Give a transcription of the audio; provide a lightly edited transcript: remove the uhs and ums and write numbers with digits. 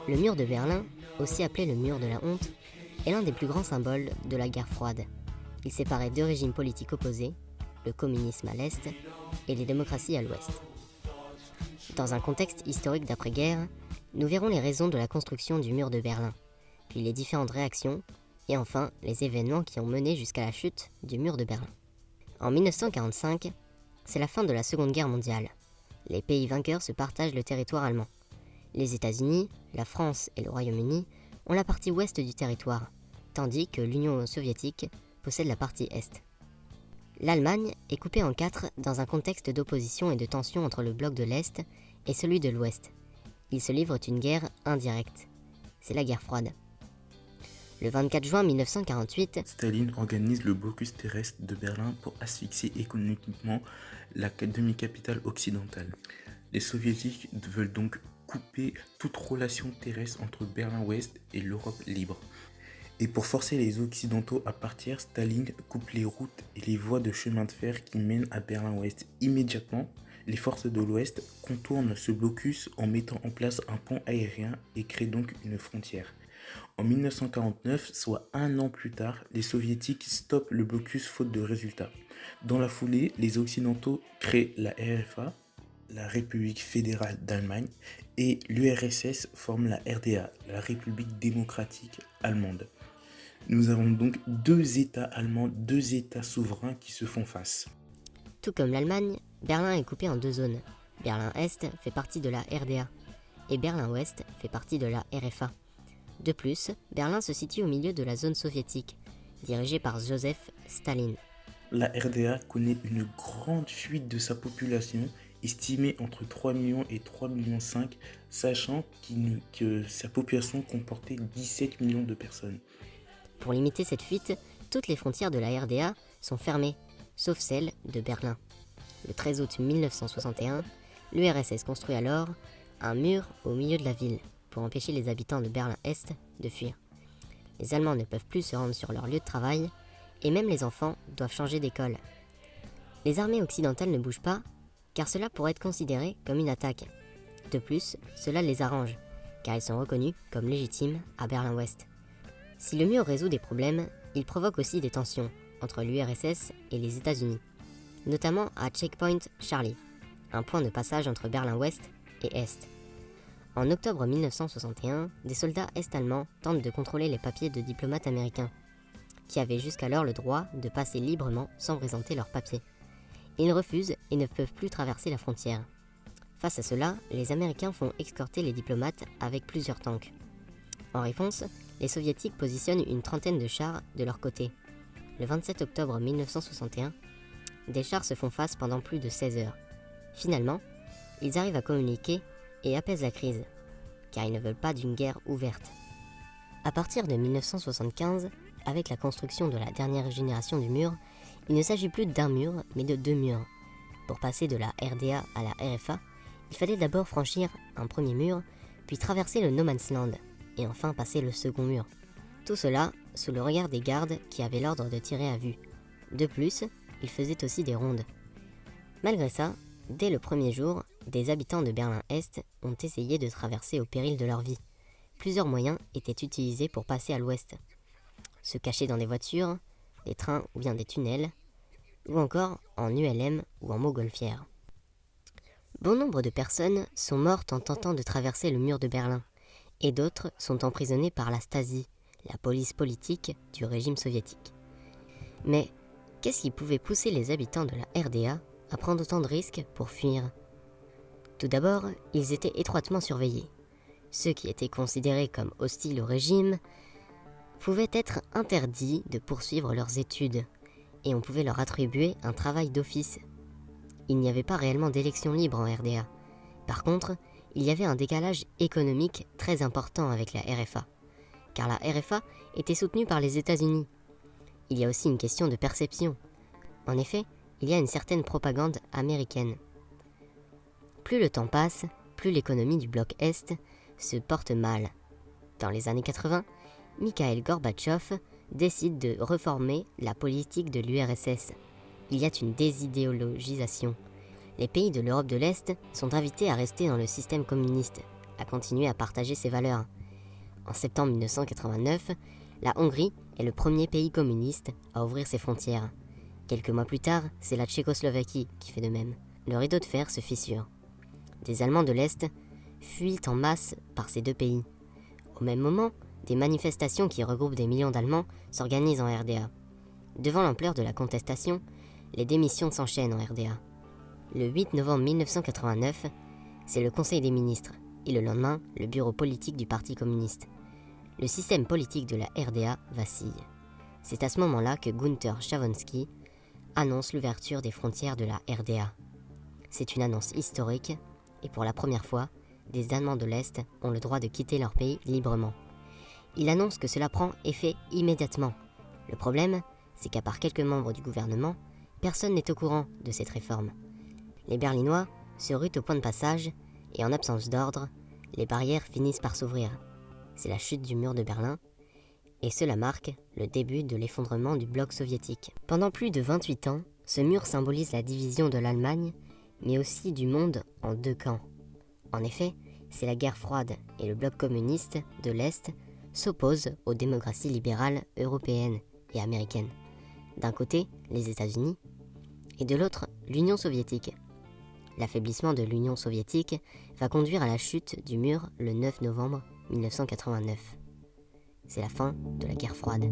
Le mur de Berlin, aussi appelé le mur de la honte, est l'un des plus grands symboles de la guerre froide. Il séparait deux régimes politiques opposés, le communisme à l'est et les démocraties à l'ouest. Dans un contexte historique d'après-guerre, nous verrons les raisons de la construction du mur de Berlin, puis les différentes réactions, et enfin les événements qui ont mené jusqu'à la chute du mur de Berlin. En 1945, c'est la fin de la Seconde Guerre mondiale. Les pays vainqueurs se partagent le territoire allemand. Les États-Unis, la France et le Royaume-Uni ont la partie ouest du territoire, tandis que l'Union soviétique possède la partie est. L'Allemagne est coupée en quatre dans un contexte d'opposition et de tension entre le bloc de l'Est et celui de l'Ouest. Ils se livrent une guerre indirecte. C'est la guerre froide. Le 24 juin 1948, Staline organise le blocus terrestre de Berlin pour asphyxier économiquement la demi-capitale occidentale. Les soviétiques veulent donc couper toute relation terrestre entre Berlin-Ouest et l'Europe libre. Et pour forcer les Occidentaux à partir, Staline coupe les routes et les voies de chemin de fer qui mènent à Berlin-Ouest. Immédiatement, les forces de l'Ouest contournent ce blocus en mettant en place un pont aérien et créent donc une frontière. En 1949, soit un an plus tard, les soviétiques stoppent le blocus faute de résultats. Dans la foulée, les Occidentaux créent la RFA, la République fédérale d'Allemagne, et l'URSS forme la RDA, la République démocratique allemande. Nous avons donc deux États allemands, deux États souverains qui se font face. Tout comme l'Allemagne, Berlin est coupé en deux zones. Berlin-Est fait partie de la RDA et Berlin-Ouest fait partie de la RFA. De plus, Berlin se situe au milieu de la zone soviétique, dirigée par Joseph Staline. La RDA connaît une grande fuite de sa population, estimée entre 3 millions et 3,5 millions, sachant que sa population comportait 17 millions de personnes. Pour limiter cette fuite, toutes les frontières de la RDA sont fermées, sauf celle de Berlin. Le 13 août 1961, l'URSS construit alors un mur au milieu de la ville pour empêcher les habitants de Berlin-Est de fuir. Les Allemands ne peuvent plus se rendre sur leur lieu de travail et même les enfants doivent changer d'école. Les armées occidentales ne bougent pas car cela pourrait être considéré comme une attaque. De plus, cela les arrange car ils sont reconnus comme légitimes à Berlin-Ouest. Si le mur résout des problèmes, il provoque aussi des tensions entre l'URSS et les États-Unis, notamment à Checkpoint Charlie, un point de passage entre Berlin-Ouest et Est. En octobre 1961, des soldats est-allemands tentent de contrôler les papiers de diplomates américains, qui avaient jusqu'alors le droit de passer librement sans présenter leurs papiers. Ils refusent et ne peuvent plus traverser la frontière. Face à cela, les Américains font escorter les diplomates avec plusieurs tanks. En réponse, les Soviétiques positionnent une trentaine de chars de leur côté. Le 27 octobre 1961, des chars se font face pendant plus de 16 heures. Finalement, ils arrivent à communiquer et apaisent la crise, car ils ne veulent pas d'une guerre ouverte. À partir de 1975, avec la construction de la dernière génération du mur, il ne s'agit plus d'un mur, mais de deux murs. Pour passer de la RDA à la RFA, il fallait d'abord franchir un premier mur, puis traverser le No Man's Land, et enfin passer le second mur. Tout cela sous le regard des gardes qui avaient l'ordre de tirer à vue. De plus, ils faisaient aussi des rondes. Malgré ça, dès le premier jour, des habitants de Berlin-Est ont essayé de traverser au péril de leur vie. Plusieurs moyens étaient utilisés pour passer à l'ouest. Se cacher dans des voitures, des trains ou bien des tunnels, ou encore en ULM ou en montgolfière. Bon nombre de personnes sont mortes en tentant de traverser le mur de Berlin, et d'autres sont emprisonnées par la Stasi, la police politique du régime soviétique. Mais qu'est-ce qui pouvait pousser les habitants de la RDA à prendre autant de risques pour fuir ? Tout d'abord, ils étaient étroitement surveillés. Ceux qui étaient considérés comme hostiles au régime pouvaient être interdits de poursuivre leurs études, et on pouvait leur attribuer un travail d'office. Il n'y avait pas réellement d'élection libre en RDA. Par contre, il y avait un décalage économique très important avec la RFA, car la RFA était soutenue par les États-Unis. Il y a aussi une question de perception. En effet, il y a une certaine propagande américaine. Plus le temps passe, plus l'économie du bloc Est se porte mal. Dans les années 80, Mikhail Gorbatchev décide de reformer la politique de l'URSS. Il y a une désidéologisation. Les pays de l'Europe de l'Est sont invités à rester dans le système communiste, a continué à partager ses valeurs. En septembre 1989, la Hongrie est le premier pays communiste à ouvrir ses frontières. Quelques mois plus tard, c'est la Tchécoslovaquie qui fait de même. Le rideau de fer se fissure. Des Allemands de l'Est fuient en masse par ces deux pays. Au même moment, des manifestations qui regroupent des millions d'Allemands s'organisent en RDA. Devant l'ampleur de la contestation, les démissions s'enchaînent en RDA. Le 8 novembre 1989, c'est le Conseil des ministres, et le lendemain, le bureau politique du Parti communiste. Le système politique de la RDA vacille. C'est à ce moment-là que Günther Schavonsky annonce l'ouverture des frontières de la RDA. C'est une annonce historique, et pour la première fois, des Allemands de l'Est ont le droit de quitter leur pays librement. Il annonce que cela prend effet immédiatement. Le problème, c'est qu'à part quelques membres du gouvernement, personne n'est au courant de cette réforme. Les Berlinois se ruent au point de passage, et en absence d'ordre, les barrières finissent par s'ouvrir. C'est la chute du mur de Berlin, et cela marque le début de l'effondrement du bloc soviétique. Pendant plus de 28 ans, ce mur symbolise la division de l'Allemagne, mais aussi du monde en deux camps. En effet, c'est la guerre froide, et le bloc communiste de l'Est s'oppose aux démocraties libérales européennes et américaines. D'un côté, les États-Unis, et de l'autre, l'Union soviétique. L'affaiblissement de l'Union soviétique va conduire à la chute du mur le 9 novembre 1989. C'est la fin de la guerre froide.